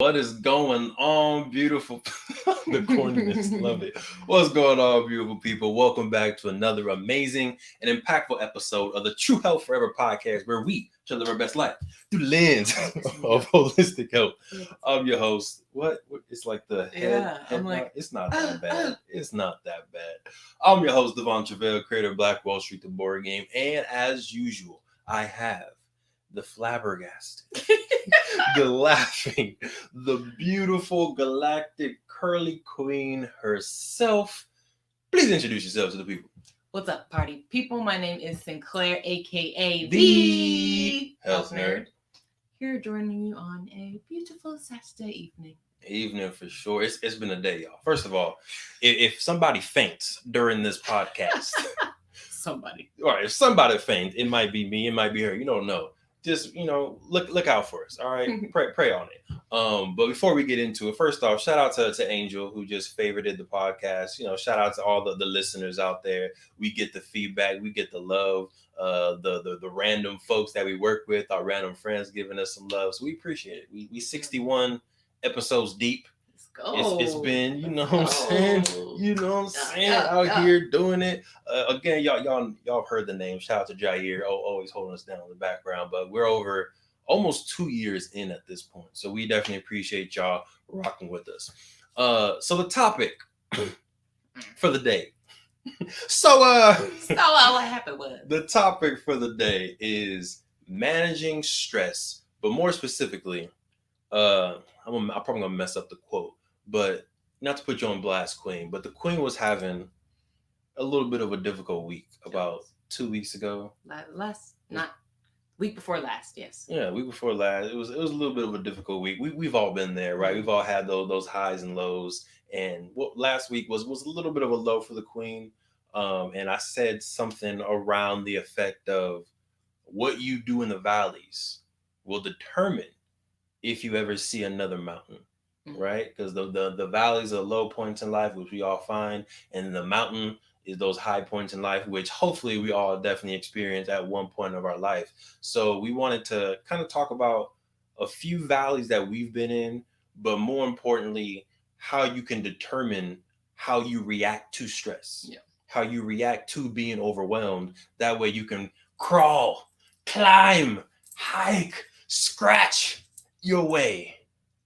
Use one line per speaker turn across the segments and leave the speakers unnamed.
What is going on, beautiful? The corniness, love it. What's going on, beautiful people? Welcome back to another amazing and impactful episode of the True Health Forever podcast, where we shall live our best life through the lens of holistic health. I'm your host. What? It's like the head.
Yeah,
head
I'm like,
nod. It's not that bad. It's not that bad. I'm your host, Devon Truvel, creator of Black Wall Street, the board game, and as usual, I have the flabbergasted, the laughing, the beautiful galactic curly queen herself. Please introduce yourself to the people.
What's up, party people? My name is Sinclair, aka
The
Health Nerd. Here joining you on a beautiful Saturday evening.
Evening for sure. It's been a day, y'all. First of all, if somebody faints during this podcast,
Somebody.
all right, if somebody faints, it might be me, it might be her. You don't know. Just look out for us. All right, pray on it. But before we get into it, first off, shout out to Angel who just favorited the podcast. Shout out to all the listeners out there. We get the feedback, we get the love. The random folks that we work with, our random friends giving us some love. So we appreciate it. We 61 episodes deep. It's been, what I'm saying? Out here doing it. Again, y'all heard the name. Shout out to Jair, always holding us down in the background. But we're over almost 2 years in at this point. So we definitely appreciate y'all rocking with us. So the topic for the day. So
what happened was
the topic for the day is managing stress, but more specifically, I'm probably gonna mess up the quote, but not to put you on blast, Queen, but the Queen was having a little bit of a difficult week about 2 weeks ago.
Week before last, yes.
Yeah, week before last. It was a little bit of a difficult week. We've all been there, right? We've all had those highs and lows. And what last week was a little bit of a low for the Queen. And I said something around the effect of what you do in the valleys will determine if you ever see another mountain, right? Because the valleys are low points in life, which we all find, and the mountain is those high points in life, which hopefully we all definitely experience at one point of our life. So we wanted to kind of talk about a few valleys that we've been in, but more importantly, how you can determine how you react to stress, how you react to being overwhelmed. That way you can crawl, climb, hike, scratch your way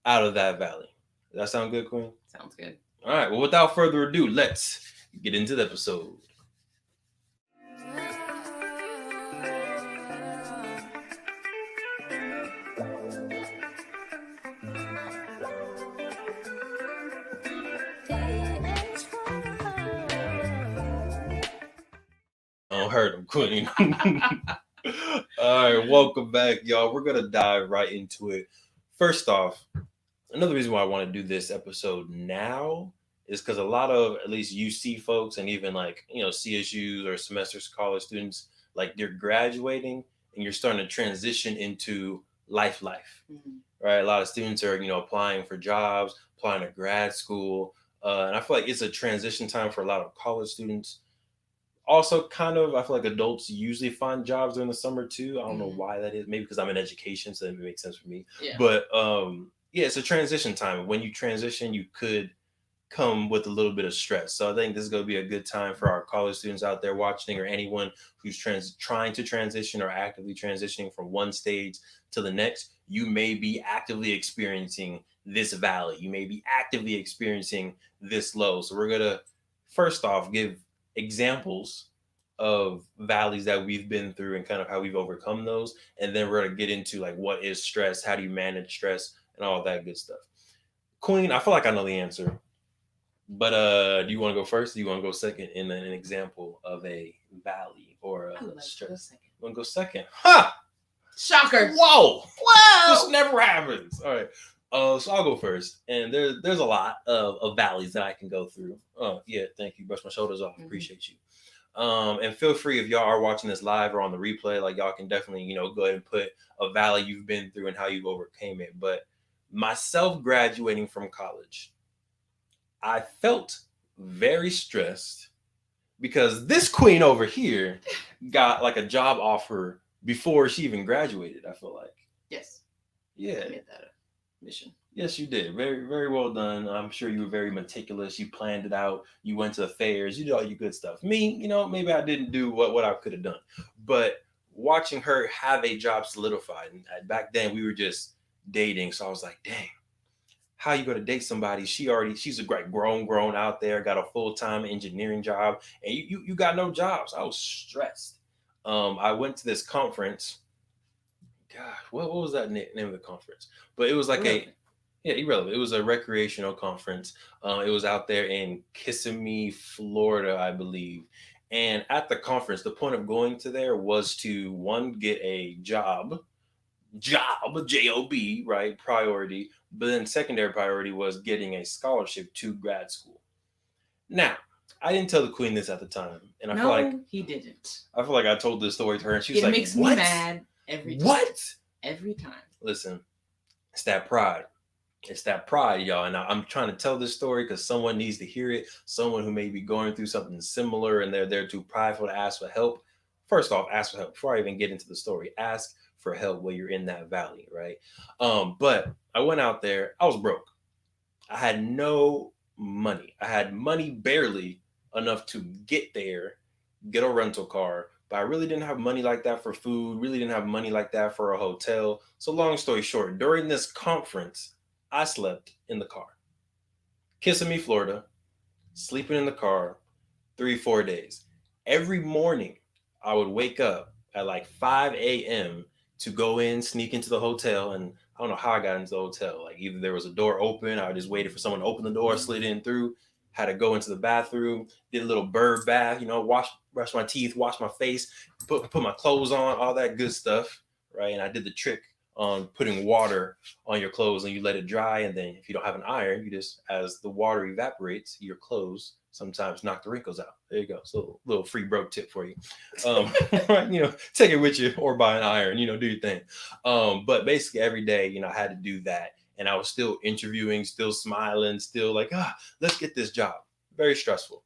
out of that valley. Does that sound good, Queen?
Sounds good.
All right. Well, without further ado, let's get into the episode. I heard him, Queen. All right, welcome back, y'all. We're gonna dive right into it. First off, another reason why I want to do this episode now is because a lot of at least UC folks and even CSUs or semesters college students, like they're graduating and you're starting to transition into life, right? A lot of students are applying for jobs, applying to grad school, and I feel like it's a transition time for a lot of college students. Also, kind of, I feel like adults usually find jobs during the summer too. I don't know why that is. Maybe because I'm in education, so it makes sense for me.
Yeah.
But it's a transition time. When you transition, you could come with a little bit of stress. So I think this is going to be a good time for our college students out there watching, or anyone who's trying to transition or actively transitioning from one stage to the next. You may be actively experiencing this valley. You may be actively experiencing this low. So we're going to first off give examples of valleys that we've been through and kind of how we've overcome those, and then we're going to get into like what is stress, how do you manage stress, and all that good stuff. Queen, I feel like I know the answer, but do you want to go first? Do you want to go second in an example of a valley or a stress? You want to go second? Ha!
Shocker!
Whoa! This never happens. All right. So I'll go first, and there's a lot of valleys that I can go through. Oh yeah, thank you. Brush my shoulders off. Appreciate you. And feel free, if y'all are watching this live or on the replay, like y'all can definitely go ahead and put a valley you've been through and how you've overcame it. But myself graduating from college, I felt very stressed because this queen over here got like a job offer before she even graduated. I feel like.
Yes.
Yeah.
I made that a mission.
Yes, you did. Very, very well done. I'm sure you were very meticulous. You planned it out. You went to the fairs. You did all your good stuff. Me, maybe I didn't do what I could have done. But watching her have a job solidified, and back then we were just dating. So I was like, dang, how you going to date somebody? She's a great grown out there, got a full time engineering job, and you got no jobs. I was stressed. I went to this conference. God, what was that name of the conference? But it was like a
Irrelevant.
yeah, irrelevant. It was a recreational conference. It was out there in Kissimmee, Florida, I believe. And at the conference, the point of going to there was to one get a job, right, priority. But then secondary priority was getting a scholarship to grad school. Now, I didn't tell the queen this at the time, and
No, he didn't.
I feel like I told this story to her, and she was
It
like,
makes me
"What?
mad every time.
What?"
Every time.
Listen, it's that pride. It's that pride, y'all. And I'm trying to tell this story because someone needs to hear it. Someone who may be going through something similar and they're too prideful to ask for help. First off, ask for help before I even get into the story. Ask for help when you're in that valley, right? But I went out there. I was broke. I had no money. I had money barely enough to get there, get a rental car, but I really didn't have money like that for food, really didn't have money like that for a hotel. So, long story short, during this conference, I slept in the car. Kissimmee, Florida, sleeping in the car 3, 4 days. Every morning, I would wake up at like 5 a.m. to go in, sneak into the hotel, and I don't know how I got into the hotel. Like either there was a door open, I just waited for someone to open the door, slid in through, had to go into the bathroom, did a little bird bath, brush my teeth, wash my face, put my clothes on, all that good stuff, right? And I did the trick on putting water on your clothes and you let it dry, and then if you don't have an iron, you just as the water evaporates, your clothes sometimes knock the wrinkles out. There you go. So a little free broke tip for you. Right, take it with you or buy an iron, do your thing. But basically every day, I had to do that. And I was still interviewing, still smiling, still like, let's get this job. Very stressful.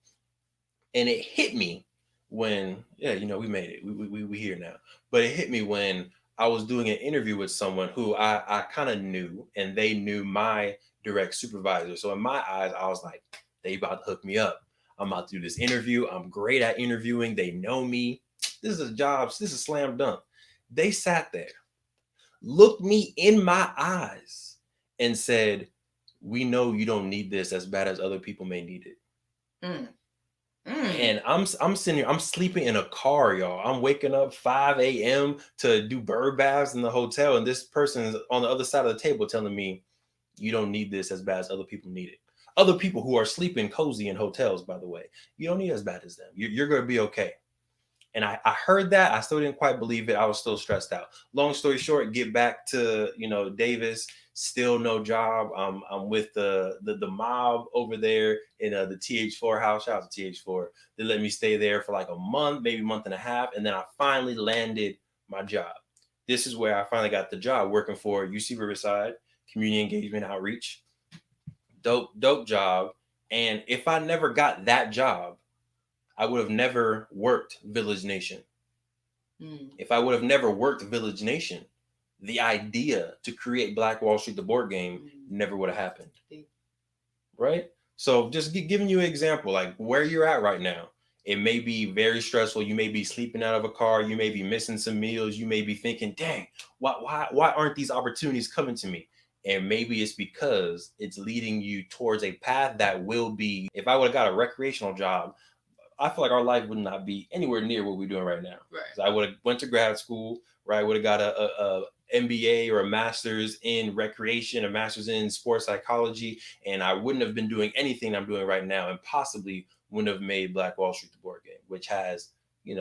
And it hit me when, yeah, we made it. We here now. But it hit me when I was doing an interview with someone who I kind of knew, and they knew my direct supervisor. So in my eyes, I was like, they about to hook me up. I'm about to do this interview. I'm great at interviewing. They know me. This is a job. This is a slam dunk. They sat there, looked me in my eyes, and said, "We know you don't need this as bad as other people may need it."
Mm. Mm.
And I'm sitting here, I'm sleeping in a car, y'all. I'm waking up 5 a.m. to do bird baths in the hotel, and this person is on the other side of the table telling me, "You don't need this as bad as other people need it." Other people who are sleeping cozy in hotels, by the way, you don't need as bad as them. You're going to be okay. And I heard that. I still didn't quite believe it. I was still stressed out. Long story short, get back to Davis. Still no job. I'm with the mob over there in the TH4 house. Shout out to TH4. They let me stay there for like a month, maybe a month and a half, and then I finally landed my job. This is where I finally got the job working for UC Riverside Community Engagement Outreach. Dope job. And if I never got that job, I would have never worked Village Nation.
Mm.
If I would have never worked Village Nation, the idea to create Black Wall Street, the board game, never would have happened. Right? So just giving you an example, like where you're at right now. It may be very stressful. You may be sleeping out of a car. You may be missing some meals. You may be thinking, dang, why aren't these opportunities coming to me? And maybe it's because it's leading you towards a path that will be, if I would have got a recreational job, I feel like our life would not be anywhere near what we're doing right now.
Right.
So I would have went to grad school, right? Would have got a MBA or a master's in recreation, a master's in sports psychology, and I wouldn't have been doing anything I'm doing right now, and possibly wouldn't have made Black Wall Street the board game, which has,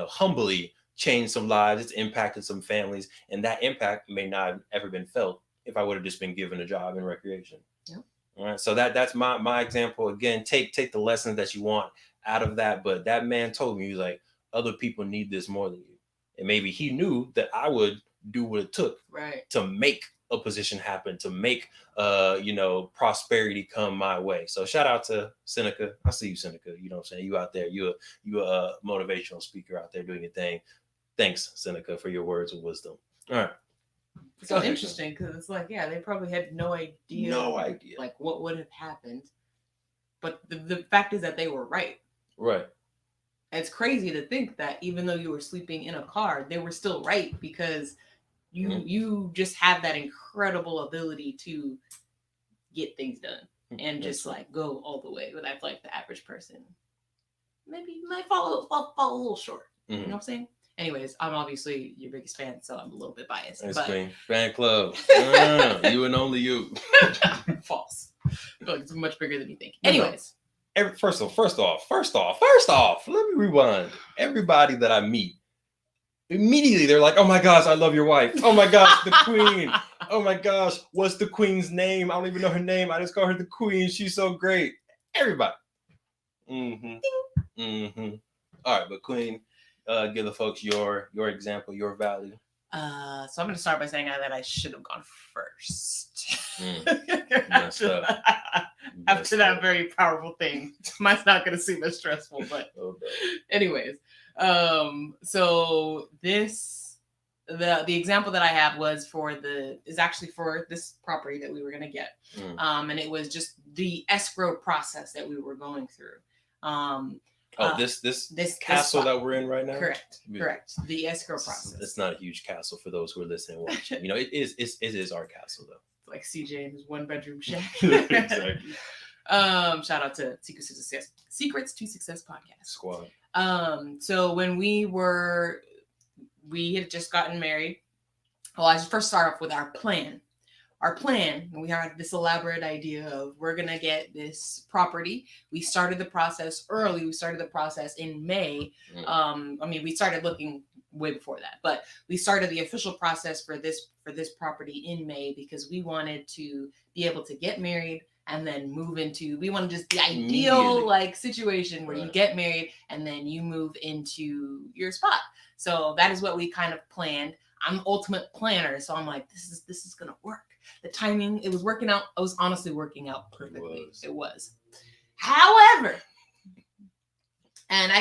humbly changed some lives. It's impacted some families, and that impact may not have ever been felt if I would have just been given a job in recreation.
Yep.
All right. So that's my example. Again, take the lessons that you want out of that. But that man told me, he was like, other people need this more than you. And maybe he knew that I would do what it took
Right.
to make a position happen, to make prosperity come my way. So shout out to Seneca. I see you, Seneca. You know what I'm saying? You out there, you a motivational speaker out there doing your thing. Thanks, Seneca, for your words of wisdom. All right.
It's
Go
so
ahead.
interesting because it's like, yeah, they probably had no idea,
No idea.
like what would have happened. But the fact is that they were right.
Right.
It's crazy to think that even though you were sleeping in a car, they were still right because you just have that incredible ability to get things done and just like go all the way. But I feel like the average person maybe might fall a little short. You know what I'm saying? Anyways, I'm obviously your biggest fan, so I'm a little bit biased.
Ice
but
cream fan club. You and only you.
False. I feel like it's much bigger than you think. Anyways.
First off, let me rewind. Everybody that I meet, immediately they're like, "Oh my gosh, I love your wife. Oh my gosh, the queen. Oh my gosh, what's the queen's name? I don't even know her name. I just call her the queen. She's so great." Everybody. All right, but queen, give the folks your example, your value.
So I'm going to start by saying that I should have gone first. After that very powerful thing. Mine's not going to seem as stressful, but anyways. So this, the example that I have was actually for this property that we were going to get. And it was just the escrow process that we were going through.
This castle that we're in right now.
Correct. The escrow process.
It's not a huge castle for those who are listening and watching. You know, it is our castle though.
It's like CJ in his 1-bedroom shack.
Exactly.
Shout out to Secrets to Success podcast
squad.
So when we had just gotten married. Well, I should first start off with our plan. We had this elaborate idea of we're going to get this property. We started the process early. We started the process in May. We started looking way before that, but we started the official process for this property in May because we wanted to be able to get married and then move into, we wanted just the ideal like situation where you get married and then you move into your spot. So that is what we kind of planned. I'm ultimate planner. So I'm like, this is going to work. The timing, it was working out. It was honestly working out perfectly. It was. However, and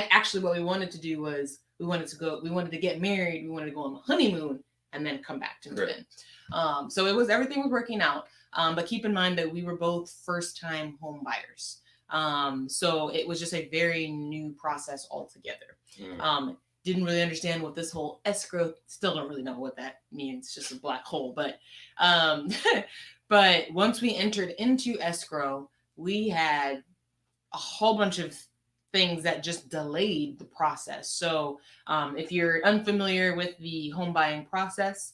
what we wanted to do was we wanted to get married. We wanted to go on the honeymoon and then come back to move in. So everything was working out. But keep in mind that we were both first-time home buyers. So it was just a very new process altogether. Didn't really understand what this whole escrow, still don't really know what that means, just a black hole. But but once we entered into escrow, we had a whole bunch of things that just delayed the process. So if you're unfamiliar with the home buying process,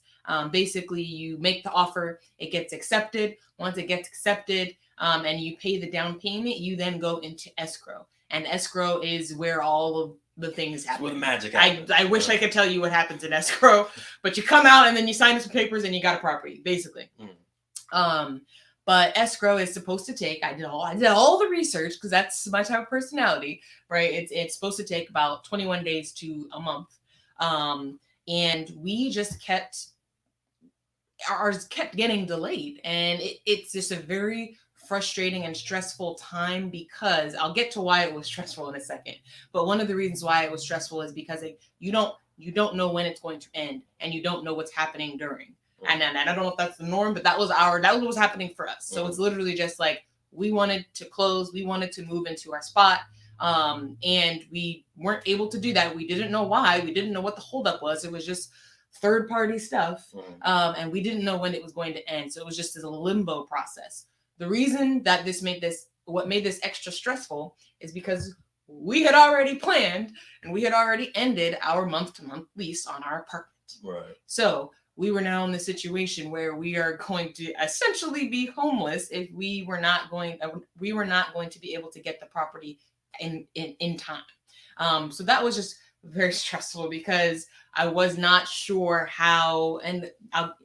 basically you make the offer, it gets accepted. Once it gets accepted and you pay the down payment, you then go into escrow. And escrow is where all of the things happen.
Where the magic happens.
I wish I could tell you what happens in escrow, but you come out and then you sign some papers and you got a property, basically. But escrow is supposed to take, I did all the research because that's my type of personality, right? It's supposed to take about 21 days to a month. And we just ours kept getting delayed. And it's just a very frustrating and stressful time because I'll get to why it was stressful in a second. But one of the reasons why it was stressful is because you don't know when it's going to end and you don't know what's happening during. And I don't know if that's the norm, but that was what was happening for us. So it's literally just like we wanted to close, we wanted to move into our spot. And we weren't able to do that. We didn't know why. We didn't know what the holdup was. It was just third-party stuff. And we didn't know when it was going to end. So it was just a limbo process. The reason that what made this extra stressful is because we had already planned and we had already ended our month-to-month lease on our apartment.
Right.
So we were now in the situation where we are going to essentially be homeless if we were not going to be able to get the property in time. So that was just very stressful because I was not sure how, and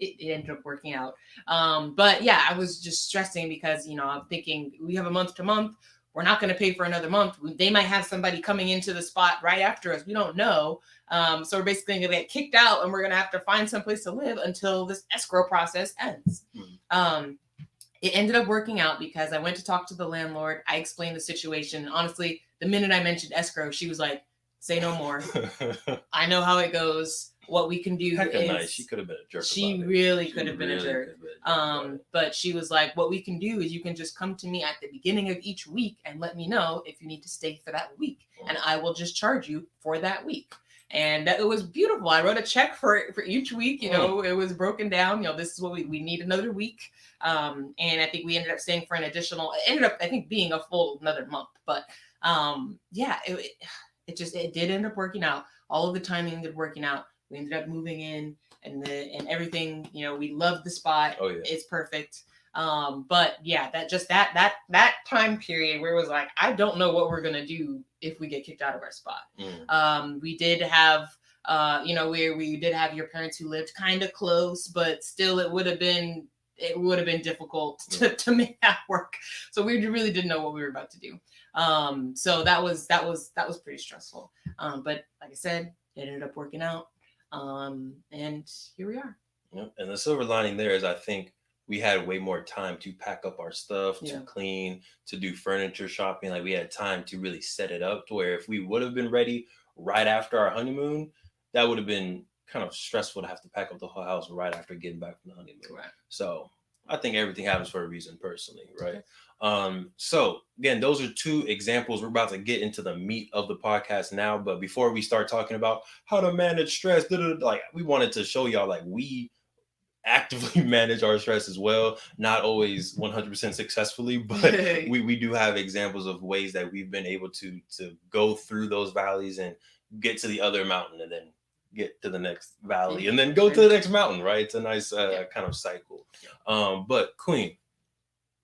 it ended up working out. But yeah, I was just stressing because, I'm thinking we have a month to month. We're not going to pay for another month. They might have somebody coming into the spot right after us. We don't know. So we're basically going to get kicked out and we're going to have to find someplace to live until this escrow process ends. It ended up working out because I went to talk to the landlord. I explained the situation. Honestly, the minute I mentioned escrow, she was like, say no more. I know how it goes. what we can do
Hecka
is
nice. She could have been a jerk.
she
about it.
really
She
could have been a
really
jerk.
could have been a jerk about it.
But she was like, what we can do is you can just come to me at the beginning of each week and let me know if you need to stay for that week, and I will just charge you for that week. And it was beautiful. I wrote a check for each week. You know, it was broken down. You know, this is what we need another week. And I think we ended up staying for an additional. It ended up, I think, being a full another month. But yeah, it did end up working out. All of the timing ended up working out. We ended up moving in, and everything. You know, we loved the spot.
Oh yeah,
it's perfect. But yeah, that time period where it was like, I don't know what we're gonna do if we get kicked out of our spot. We did have you know, where we did have your parents who lived kind of close, but still it would have been difficult to make that work. So we really didn't know what we were about to do. So that was pretty stressful. But like I said, it ended up working out. And here we are.
Yep. And the silver lining there is, I think we had way more time to pack up our stuff, to
Yeah.
clean, to do furniture shopping. Like we had time to really set it up to where if we would have been ready right after our honeymoon, that would have been kind of stressful to have to pack up the whole house right after getting back from the honeymoon.
Right.
So I think everything happens for a reason personally, right? So again, those are two examples. We're about to get into the meat of the podcast now, but before we start talking about how to manage stress, like we wanted to show y'all like we actively manage our stress as well, not always 100% successfully, but we do have examples of ways that we've been able to go through those valleys and get to the other mountain and then get to the next valley and then go to the next mountain, right? It's a nice kind of cycle. But Queen,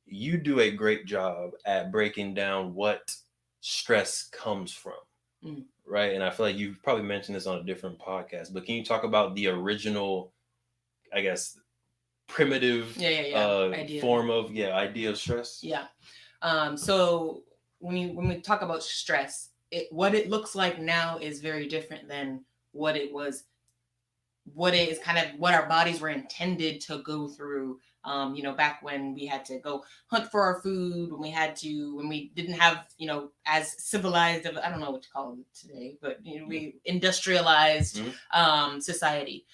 you do a great job at breaking down what stress comes from, right? And I feel like you've probably mentioned this on a different podcast, but can you talk about the original, I guess, primitive form of idea of stress?
Yeah. So when we talk about stress, what it looks like now is very different than what it was. What it is kind of what our bodies were intended to go through. You know, back when we had to go hunt for our food, when we didn't have, you know, as civilized of, I don't know what to call it today, but you know, we industrialized society.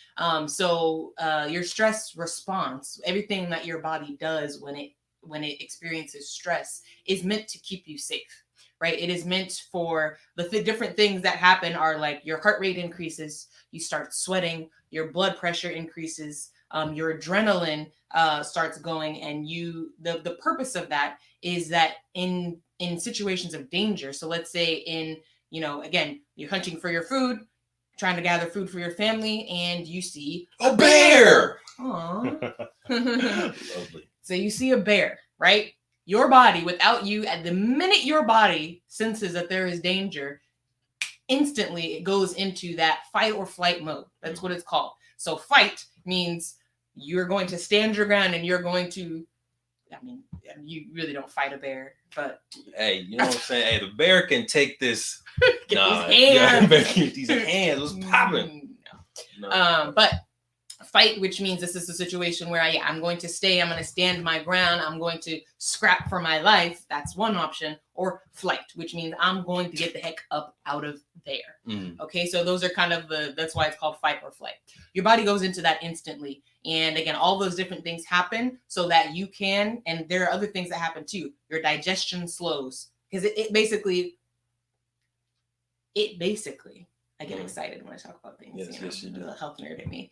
So your stress response, everything that your body does when it experiences stress, is meant to keep you safe. Right? It is meant for the different things that happen are like your heart rate increases, you start sweating, your blood pressure increases, your adrenaline starts going, and the purpose of that is that in situations of danger. So let's say you know, again, you're hunting for your food, trying to gather food for your family, and you see
a bear.
Aww.
Lovely.
So you see a bear, right? Your body, without you, at the minute your body senses that there is danger, instantly it goes into that fight or flight mode. That's what it's called. So fight means you're going to stand your ground and you're going to, I mean, you really don't fight a bear, but
hey, you know what I'm saying? Hey, the bear can take this.
Get these hands.
Bear can get these hands. What's popping?
No. But fight, which means this is a situation where I'm going to stay, I'm going to stand my ground, I'm going to scrap for my life. That's one option. Or flight, which means I'm going to get the heck up out of there. Okay, so those are kind of that's why it's called fight or flight. Your body goes into that instantly. And again, all those different things happen so that you can, and there are other things that happen too. Your digestion slows because it basically, I get excited when I talk about things.
Yes, you do.
The health nerd in me.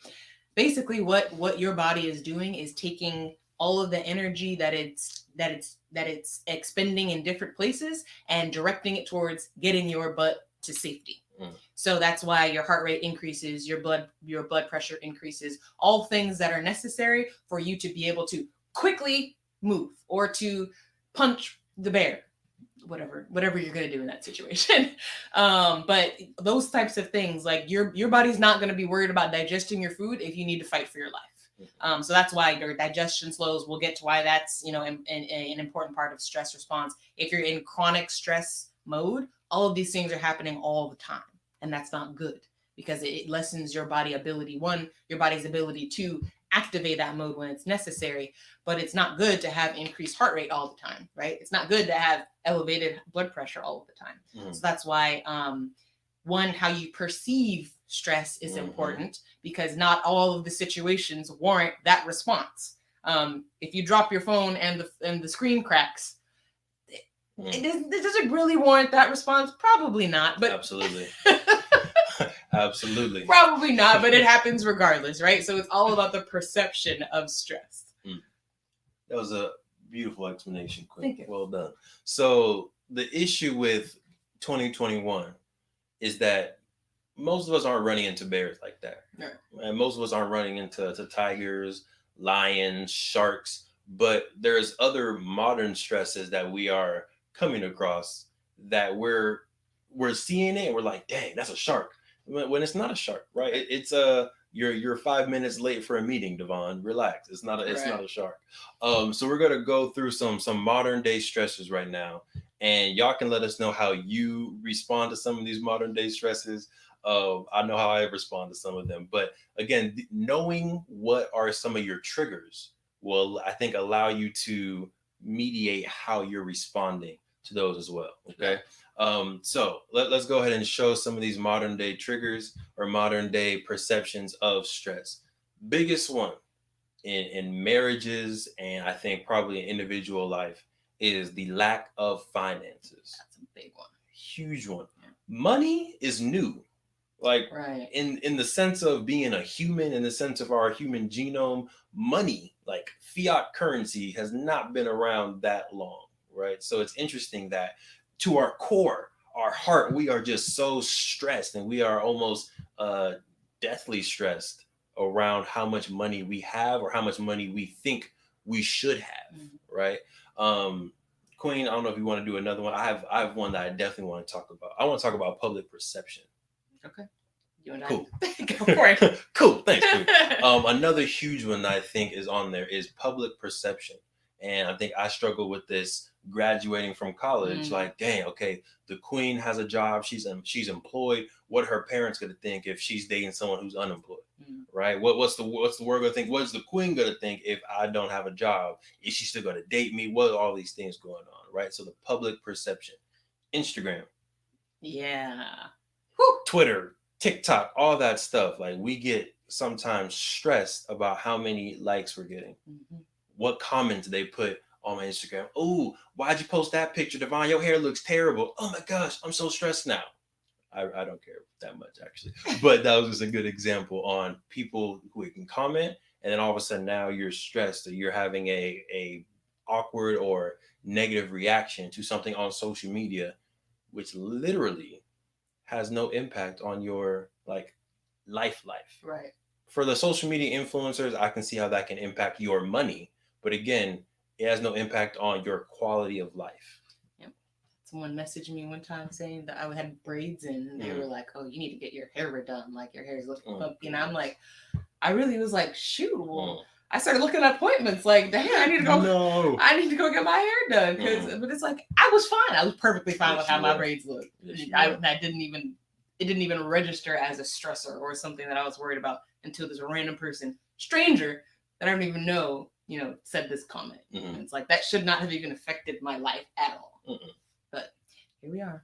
Basically, what your body is doing is taking all of the energy that it's expending in different places and directing it towards getting your butt to safety. So that's why your heart rate increases, your blood pressure increases, all things that are necessary for you to be able to quickly move or to punch the bear, whatever you're going to do in that situation. But those types of things, like your body's not going to be worried about digesting your food if you need to fight for your life. So that's why your digestion slows. We'll get to why that's, you know, an important part of stress response. If you're in chronic stress mode, all of these things are happening all the time. And that's not good because it lessens your body's ability to activate that mode when it's necessary. But it's not good to have increased heart rate all the time, right? It's not good to have elevated blood pressure all of the time. So that's why one, how you perceive stress is
Mhm.
important, because not all of the situations warrant that response. If you drop your phone and the screen cracks, does it really warrant that response? Probably not, but
Absolutely. Absolutely.
probably not, but it happens regardless, right? So it's all about the perception of stress.
That was a beautiful explanation, Quinn.
Thank you.
Well done. So the issue with 2021 is that most of us aren't running into bears like that.
Right.
And most of us aren't running into tigers, lions, sharks, but there's other modern stresses that we are coming across that we're seeing it and we're like, dang, that's a shark. When it's not a shark, right? It's a you're 5 minutes late for a meeting, Devon. Relax. It's not a shark. So we're gonna go through some modern day stresses right now, and y'all can let us know how you respond to some of these modern day stresses. I know how I respond to some of them, but again, knowing what are some of your triggers will, I think, allow you to mediate how you're responding to those as well. Okay. So let's go ahead and show some of these modern day triggers or modern day perceptions of stress. Biggest one in marriages, and I think probably in individual life, is the lack of finances.
That's a big one.
Huge one. Money is new, like
Right.
in the sense of being a human, in the sense of our human genome. Money, like fiat currency, has not been around that long, right? So it's interesting that to our core, our heart, we are just so stressed, and we are almost deathly stressed around how much money we have or how much money we think we should have, right? Queen, I don't know if you want to do another one. I have one that I definitely want to talk about. I want to talk about public perception.
Okay. You and
Cool.
I go for it.
Cool. Thanks, Queen. Another huge one that I think is on there is public perception. And I think I struggle with this graduating from college. Like, dang, okay, the Queen has a job, she's employed. What are her parents gonna think if she's dating someone who's unemployed? Right? What's the world gonna think? What's the Queen gonna think if I don't have a job? Is she still gonna date me? What are all these things going on? Right? So the public perception. Instagram.
Yeah.
Twitter, TikTok, all that stuff. Like, we get sometimes stressed about how many likes we're getting. What comments they put on my Instagram. Oh, why'd you post that picture, Devon? Your hair looks terrible. Oh my gosh, I'm so stressed now. I don't care that much, actually. But that was just a good example on people who can comment, and then all of a sudden now you're stressed, or you're having a awkward or negative reaction to something on social media, which literally has no impact on your like life.
Right.
For the social media influencers, I can see how that can impact your money, but again, it has no impact on your quality of life.
Yep. Someone messaged me one time saying that I had braids in, and they were like, "Oh, you need to get your hair redone. Like, your hair is looking funky." And I'm like, I really was like, shoot. Well, I started looking at appointments. Like, dang, I need to go.
No.
I need to go get my hair done. But it's like, I was fine. I was perfectly fine with how my braids looked. I didn't even. It didn't even register as a stressor or something that I was worried about until this random person, stranger that I don't even know, said this comment. And it's like, that should not have even affected my life at all. But here we are.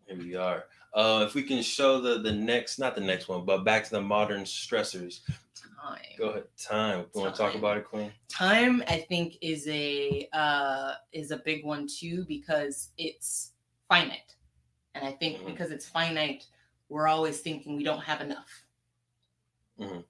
Here we are. If we can show the next, not the next one, but back to the modern stressors.
Time.
Go ahead. Time. You want to talk about it, Queen?
Time, I think, is a big one too, because it's finite. And I think because it's finite, we're always thinking we don't have enough.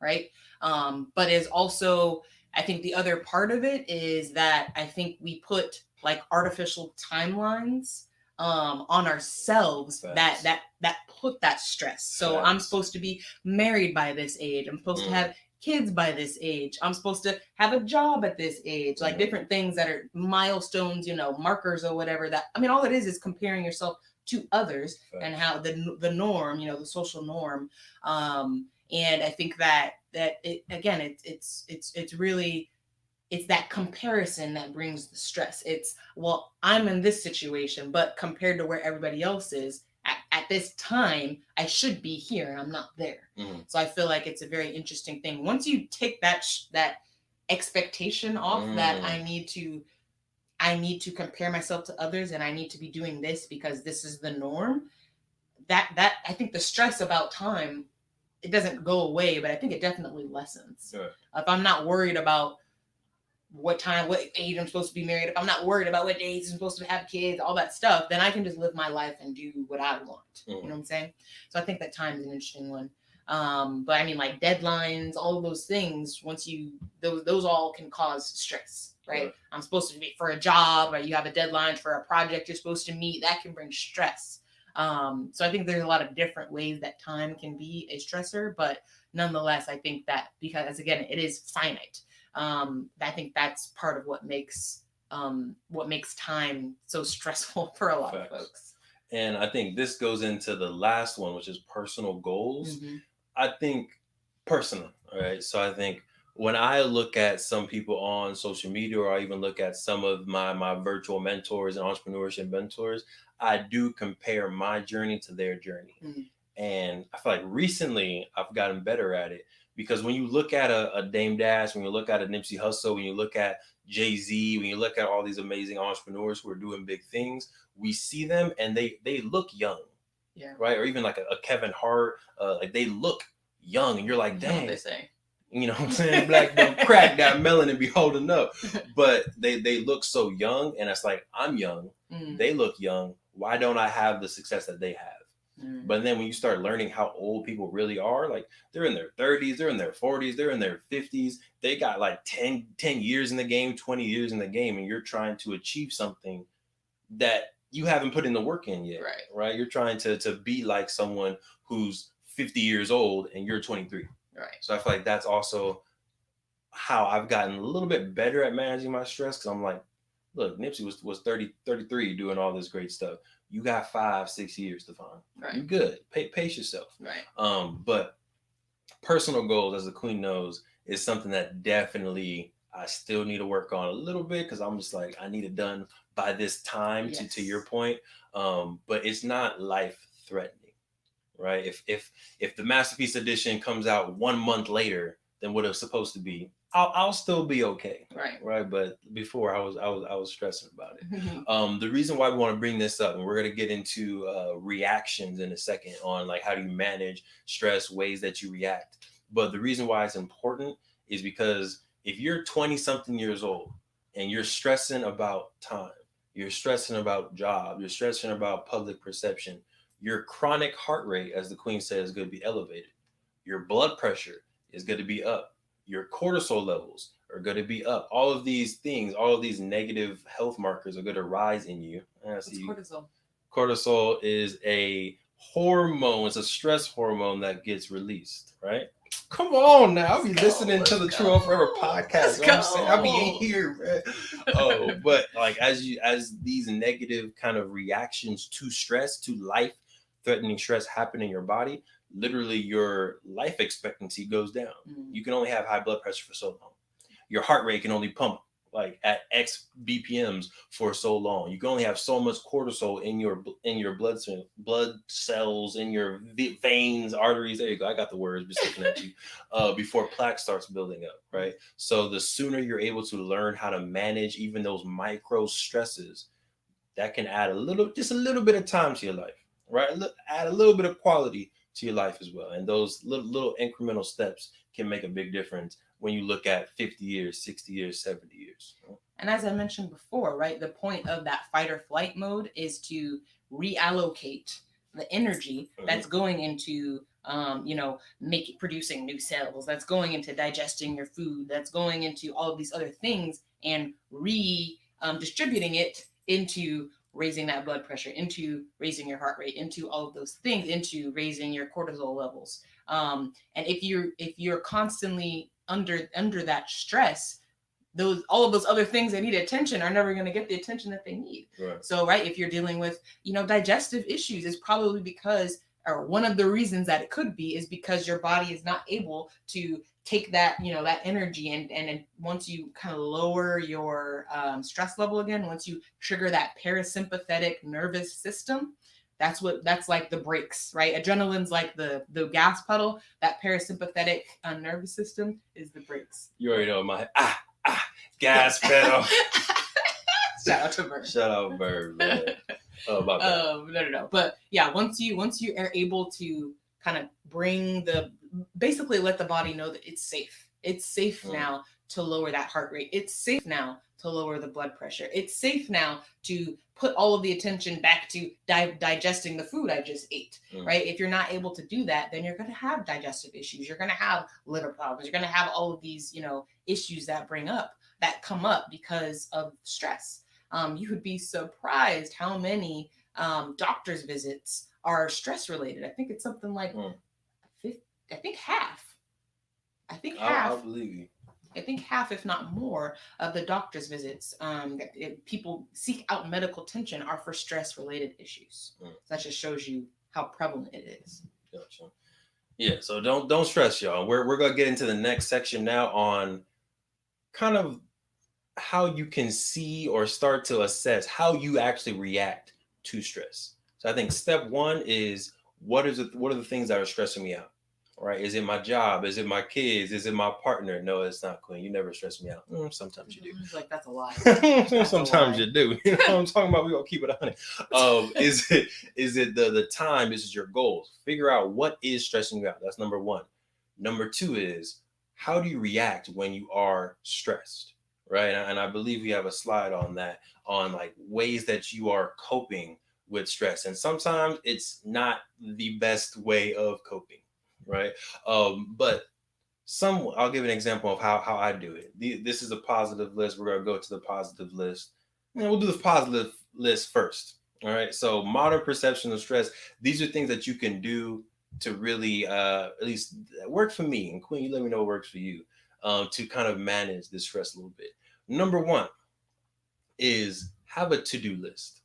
Right? But is also, I think the other part of it is that I think we put like artificial timelines on ourselves that put that stress. So I'm supposed to be married by this age. I'm supposed to have kids by this age. I'm supposed to have a job at this age. Like different things that are milestones, markers or whatever. That, I mean, all it is comparing yourself to others and how the norm, the social norm. And I think that it, again, it's really, it's that comparison that brings the stress. It's, well, I'm in this situation, but compared to where everybody else is at this time, I should be here and I'm not there. So I feel like it's a very interesting thing. Once you take that expectation off, that I need to compare myself to others and I need to be doing this because this is the norm, that I think the stress about time, it doesn't go away, but I think it definitely lessens.
Sure.
If I'm not worried about what time, what age I'm supposed to be married, if I'm not worried about what days I'm supposed to have kids, all that stuff, then I can just live my life and do what I want. You know what I'm saying? So I think that time is an interesting one. But I mean, like deadlines, all of those things, once you, those all can cause stress, right? I'm supposed to be for a job, or you have a deadline for a project you're supposed to meet, that can bring stress. So I think there's a lot of different ways that time can be a stressor, but nonetheless, I think that because again, it is finite. I think that's part of what makes time so stressful for a lot of folks.
And I think this goes into the last one, which is personal goals. I think personal, all right? So I think when I look at some people on social media, or I even look at some of my virtual mentors and entrepreneurship mentors, I do compare my journey to their journey. And I feel like recently I've gotten better at it, because when you look at a Dame Dash, when you look at a Nipsey Hussle, when you look at Jay-Z, when you look at all these amazing entrepreneurs who are doing big things, we see them and they look young.
Yeah.
Right. Or even like a Kevin Hart, like they look young and you're like, dang,
they say,
you know what I'm saying? Black don't crack that melon and be holding up. But they look so young, and it's like, I'm young. They look young. Why don't I have the success that they have? But then when you start learning how old people really are, like they're in their 30s, they're in their 40s, they're in their 50s. They got like 10 years in the game, 20 years in the game, and you're trying to achieve something that you haven't put in the work in yet. Right. You're trying to be like someone who's 50 years old and you're 23.
Right.
So I feel like that's also how I've gotten a little bit better at managing my stress, because I'm like, look, Nipsey was 33 doing all this great stuff. You got 5-6 years to find.
Right.
You good. Pace yourself.
Right.
But personal goals, as the queen knows, is something that definitely I still need to work on a little bit, because I'm just like, I need it done by this time.
Yes.
To your point. But it's not life threatening. Right. If the Masterpiece Edition comes out 1 month later than what it's supposed to be, I'll still be okay. Right. But before I was stressing about it. The reason why we want to bring this up, and we're going to get into reactions in a second on like how do you manage stress, ways that you react. But the reason why it's important is because if you're 20 something years old and you're stressing about time, you're stressing about job, you're stressing about public perception, your chronic heart rate, as the queen said, is going to be elevated. Your blood pressure is going to be up. Your cortisol levels are going to be up. All of these things, all of these negative health markers are going to rise in you.
What's cortisol?
Cortisol is a hormone. It's a stress hormone that gets released, right? Come on now. I'll be listening to the Truvel Forever podcast. You know what I'm saying? I'll be in here, man. Oh, but like as these negative kind of reactions to stress, to life-threatening stress happen in your body, literally your life expectancy goes down. You can only have high blood pressure for so long. Your heart rate can only pump like at X BPMs for so long. You can only have so much cortisol in your blood cells, in your veins, arteries. There you go. I got the words just looking at you. Before plaque starts building up, right? So the sooner you're able to learn how to manage even those micro stresses, that can add just a little bit of time to your life, right? Add a little bit of quality to your life as well. And those little incremental steps can make a big difference when you look at 50 years, 60 years, 70 years.
And as I mentioned before, right, the point of that fight or flight mode is to reallocate the energy that's going into, producing new cells, that's going into digesting your food, that's going into all of these other things, and distributing it into raising that blood pressure, into raising your heart rate, into all of those things, into raising your cortisol levels. And if you're constantly under that stress, all of those other things that need attention are never going to get the attention that they need.
Right.
So, right, if you're dealing with, digestive issues, it's probably because, or one of the reasons that it could be, is because your body is not able to take that, that energy, and once you kind of lower your stress level again, once you trigger that parasympathetic nervous system, that's like the brakes, right? Adrenaline's like the gas pedal. That parasympathetic nervous system is the brakes.
You already know my gas pedal.
Shout out to Bird.
Shout out Bird, man. About that.
No. But yeah, once you are able to kind of basically let the body know that it's safe. It's safe
Mm,
now to lower that heart rate. It's safe now to lower the blood pressure. It's safe now to put all of the attention back to digesting the food I just ate,
mm,
right? If you're not able to do that, then you're going to have digestive issues. You're going to have liver problems. You're going to have all of these, issues that come up because of stress. You would be surprised how many doctor's visits are stress related. I think it's something like
mm.
I think half. I think
I'll
half.
believe you.
I think half, if not more, of the doctor's visits people seek out medical attention are for stress related issues.
Mm.
That just shows you how prevalent it is.
Gotcha. Yeah, so don't stress, y'all. We're gonna get into the next section now on kind of how you can see or start to assess how you actually react to stress. So I think step one is what are the things that are stressing me out? Right? Is it my job? Is it my kids? Is it my partner? No, it's not, Queen. You never stress me out. Sometimes you do.
It's like that's a lie. That's
Sometimes
a lie.
you do. You know what I'm talking about? We're gonna keep it 100. Is it the time? Is it your goals? Figure out what is stressing you out. That's number one. Number two is how do you react when you are stressed? Right. And I believe we have a slide on that, on like ways that you are coping with stress. And sometimes it's not the best way of coping. Right. But I'll give an example of how I do it. This is a positive list. We're gonna go to the positive list, and we'll do the positive list first. All right. So modern perception of stress. These are things that you can do to really, at least work for me. And Queen, you let me know what works for you, to kind of manage this stress a little bit. Number one is have a to-do list.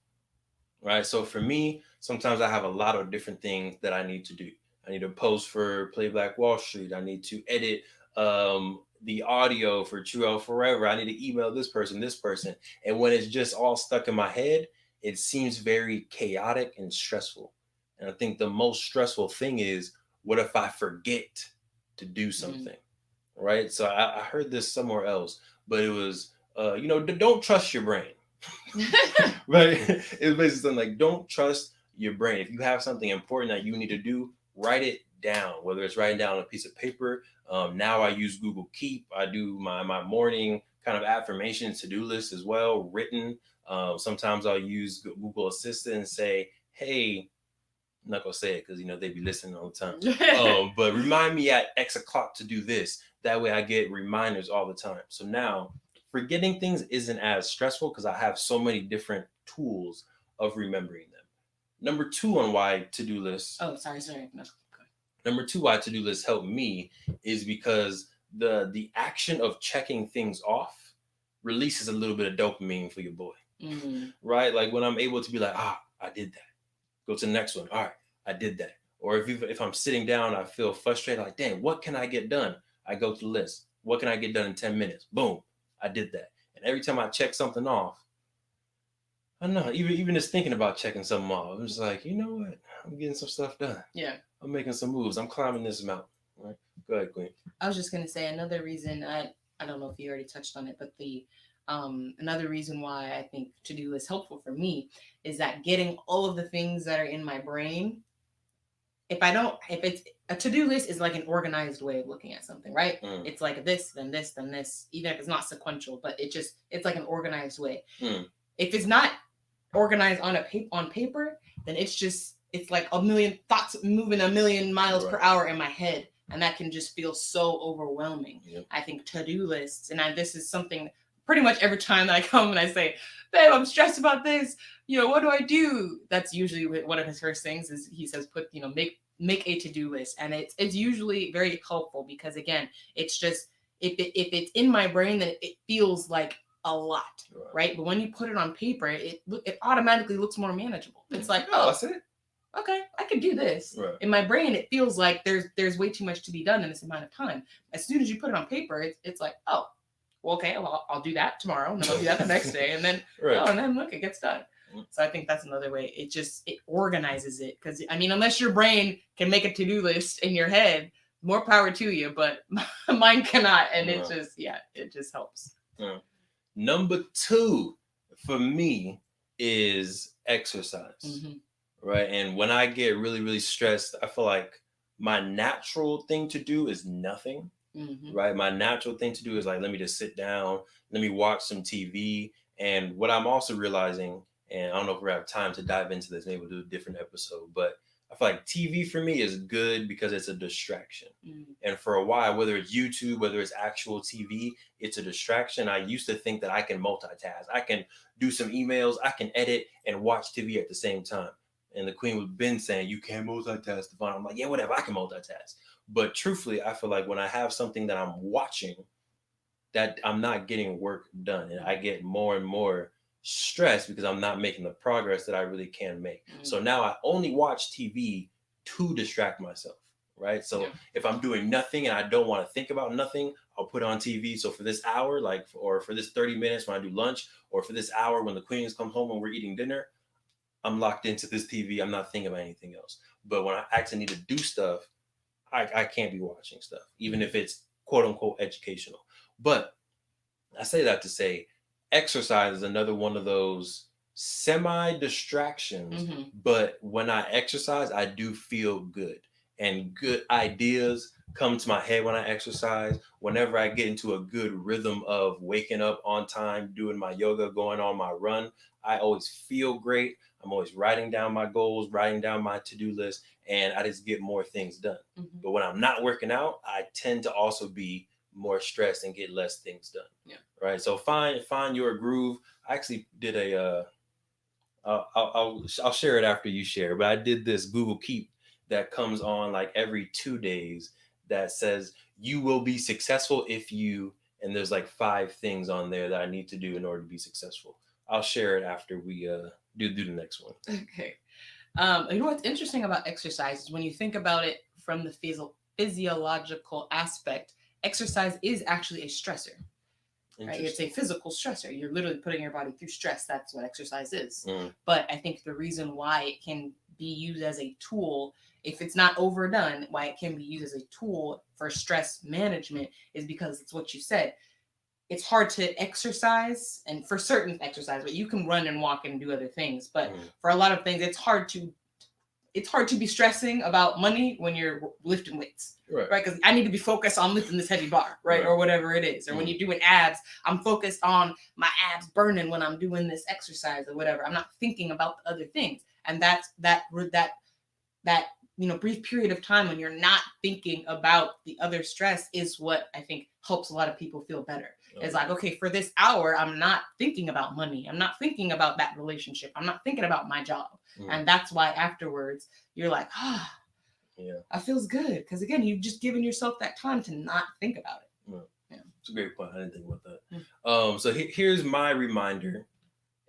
Right. So for me, sometimes I have a lot of different things that I need to do. I need to post for Play Black Wall Street. I need to edit the audio for Truvel Forever. I need to email this person, this person. And when it's just all stuck in my head, it seems very chaotic and stressful. And I think the most stressful thing is, what if I forget to do something? Right. So I heard this somewhere else, but it was, don't trust your brain. Right. It's basically something like, don't trust your brain. If you have something important that you need to do, write it down, whether it's writing down on a piece of paper. Now I use Google Keep. I do my morning kind of affirmations to-do list as well, written. Sometimes I'll use Google Assistant and say, hey, I'm not gonna say it because they be listening all the time. But remind me at X o'clock to do this. That way I get reminders all the time. So now forgetting things isn't as stressful because I have so many different tools of remembering them. Number two on why to-do lists.
Oh, sorry. No.
Number two, why to-do lists help me is because the action of checking things off releases a little bit of dopamine for your boy. Right? Like when I'm able to be like, I did that. Go to the next one. All right, I did that. Or if I'm sitting down, I feel frustrated, like, dang, what can I get done? I go to the list. What can I get done in 10 minutes? Boom, I did that. And every time I check something off, I don't know, even just thinking about checking something off, I'm just like, you know what? I'm getting some stuff done.
Yeah.
I'm making some moves. I'm climbing this mountain. Right? Go ahead, Queen.
I was just gonna say another reason. I don't know if you already touched on it, but the another reason why I think to do is helpful for me is that getting all of the things that are in my brain. If it's a to do list is like an organized way of looking at something, right? It's like this, then this, then this, even if it's not sequential, but it's like an organized way. If it's not organized on paper, then it's like a million thoughts moving a million miles per hour in my head, and that can just feel so overwhelming.
Yep.
I think to-do lists, and this is something pretty much every time that I come and I say, babe, I'm stressed about this, what do I do? That's usually one of his first things is he says, make a to-do list. And it's usually very helpful because again, it's just, if it's in my brain, then it feels like a lot, right? But when you put it on paper, it automatically looks more manageable. It's like,
that's it.
Okay, I could do this.
Right.
In my brain, it feels like there's way too much to be done in this amount of time. As soon as you put it on paper, it's like, well, okay, well, I'll do that tomorrow, and then I'll do that the next day, and then and then look, it gets done. So I think that's another way. It organizes it because unless your brain can make a to-do list in your head, more power to you. But mine cannot, and it just helps.
Number two for me is exercise,
Mm-hmm.
right? And when I get really, really stressed, I feel like my natural thing to do is nothing,
Mm-hmm.
right? My natural thing to do is like, let me just sit down, let me watch some TV. And what I'm also realizing, and I don't know if we have time to dive into this, maybe we'll do a different episode, but I feel like TV for me is good because it's a distraction.
Mm-hmm.
And for a while, whether it's YouTube, whether it's actual TV, it's a distraction. I used to think that I can multitask. I can do some emails, I can edit and watch TV at the same time. And the queen was been saying, you can't multitask, Devon. I'm like, yeah, whatever, I can multitask. But truthfully, I feel like when I have something that I'm watching, that I'm not getting work done. And I get more and more stressed because I'm not making the progress that I really can make.
Mm-hmm.
So now I only watch TV to distract myself, right?
Yeah.
So if I'm doing nothing and I don't want to think about nothing, I'll put on TV. So for this hour, like, or for this 30 minutes when I do lunch, or for this hour when the queens come home and we're eating dinner, I'm locked into this TV. I'm not thinking about anything else. But when I actually need to do stuff, I can't be watching stuff, even if it's quote unquote educational. But I say that to say exercise is another one of those semi distractions.
Mm-hmm.
But when I exercise, I do feel good. And good ideas come to my head when I exercise. Whenever I get into a good rhythm of waking up on time, doing my yoga, going on my run, I always feel great. I'm always writing down my goals, writing down my to do list, and I just get more things done.
Mm-hmm.
But when I'm not working out, I tend to also be more stressed and get less things done.
Yeah.
Right. So find your groove. I actually did a I'll share it after you share, but I did this Google Keep that comes on like every 2 days that says you will be successful if you, and there's like 5 things on there that I need to do in order to be successful. I'll share it after we do the next one.
Okay. You know what's interesting about exercise is when you think about it from the physiological aspect, exercise is actually a stressor. Right? It's a physical stressor. You're literally putting your body through stress. That's what exercise is.
Mm.
But I think the reason why it can be used as a tool, if it's not overdone, why it can be used as a tool for stress management is because it's what you said. It's hard to exercise, and for certain exercise, but you can run and walk and do other things. But for a lot of things, it's hard to be stressing about money when you're lifting weights, right? Because I need to be focused on lifting this heavy bar, right? Or whatever it is. Or when you're doing abs, I'm focused on my abs burning when I'm doing this exercise or whatever. I'm not thinking about the other things. And that's that brief period of time when you're not thinking about the other stress is what I think helps a lot of people feel better. It's like, okay, for this hour, I'm not thinking about money. I'm not thinking about that relationship. I'm not thinking about my job. And that's why afterwards you're like,
yeah,
that feels good. Because again, you've just given yourself that time to not think about it.
Yeah. It's a great point. I didn't think about that. So here's my reminder,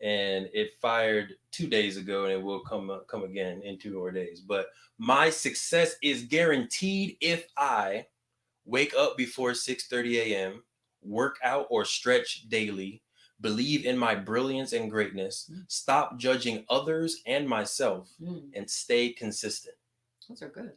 and it fired 2 days ago, and it will come again in 2 more days. But my success is guaranteed if I wake up before 6:30 a.m., work out or stretch daily, believe in my brilliance and greatness, stop judging others and myself, and stay consistent.
Those are good.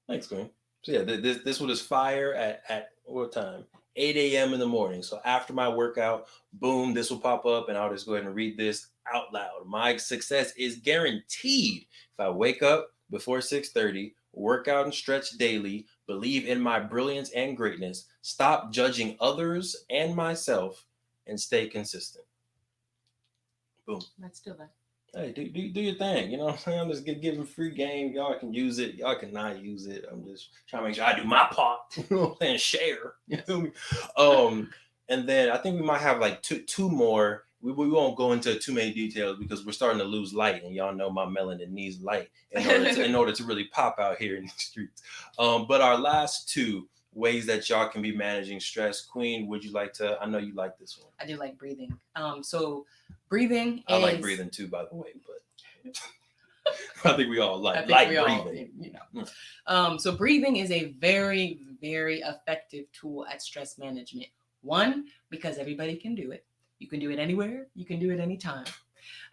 Thanks, Queen. So yeah, this one is fire at what time? 8 a.m. in the morning. So after my workout, boom, this will pop up, and I'll just go ahead and read this out loud. My success is guaranteed if I wake up before 6:30, work out and stretch daily, believe in my brilliance and greatness, stop judging others and myself, and stay consistent. Boom.
Let's do that.
Hey, do your thing. You know what I'm saying? I'm just giving free game. Y'all can use it. Y'all cannot use it. I'm just trying to make sure I do my part. You know what I'm saying? Share. You feel me? And then I think we might have like two more. We won't go into too many details because we're starting to lose light, and y'all know my melanin needs light in order to really pop out here in the streets. But our last two ways that y'all can be managing stress. Queen, would you like to? I know you like this one.
I do like breathing. So breathing
I
is...
like breathing too, by the way, but I think we all like breathing.
So breathing is a very, very effective tool at stress management. One, because everybody can do it. You can do it anywhere. You can do it anytime.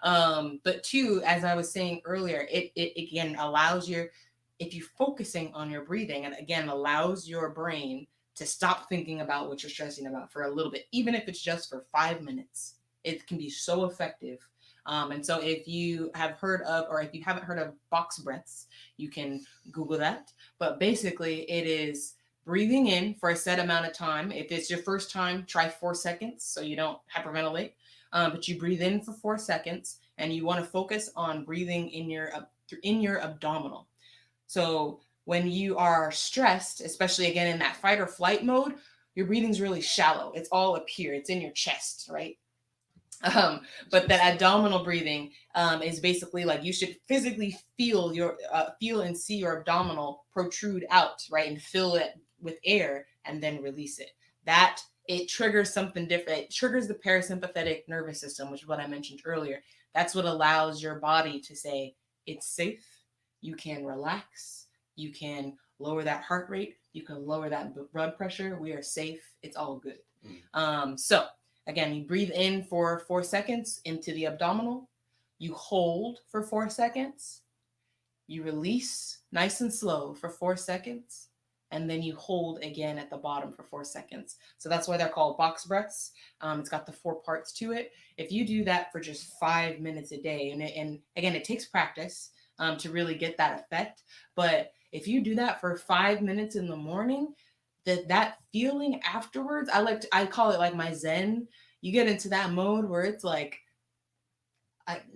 But two, as I was saying earlier, it again allows if you're focusing on your breathing, and again allows your brain to stop thinking about what you're stressing about for a little bit, even if it's just for 5 minutes. It can be so effective. And so if you have heard of, or if you haven't heard of box breaths, you can Google that. But basically, it is breathing in for a set amount of time. If it's your first time, try 4 seconds so you don't hyperventilate. But you breathe in for 4 seconds, and you want to focus on breathing in your abdominal. So when you are stressed, especially again in that fight or flight mode, your breathing's really shallow. It's all up here. It's in your chest, right? But that abdominal breathing is basically like you should physically feel and see your abdominal protrude out, right, and fill it with air and then release it. That it triggers something different. It triggers the parasympathetic nervous system, which is what I mentioned earlier. That's what allows your body to say it's safe. You can relax. You can lower that heart rate. You can lower that blood pressure. We are safe. It's all good. So again, you breathe in for 4 seconds into the abdominal. You hold for 4 seconds. You release nice and slow for 4 seconds. And then you hold again at the bottom for 4 seconds. So that's why they're called box breaths. It's got the 4 parts to it. If you do that for just 5 minutes a day, and again, it takes practice to really get that effect. But if you do that for 5 minutes in the morning, that feeling afterwards, I call it like my zen. You get into that mode where it's like,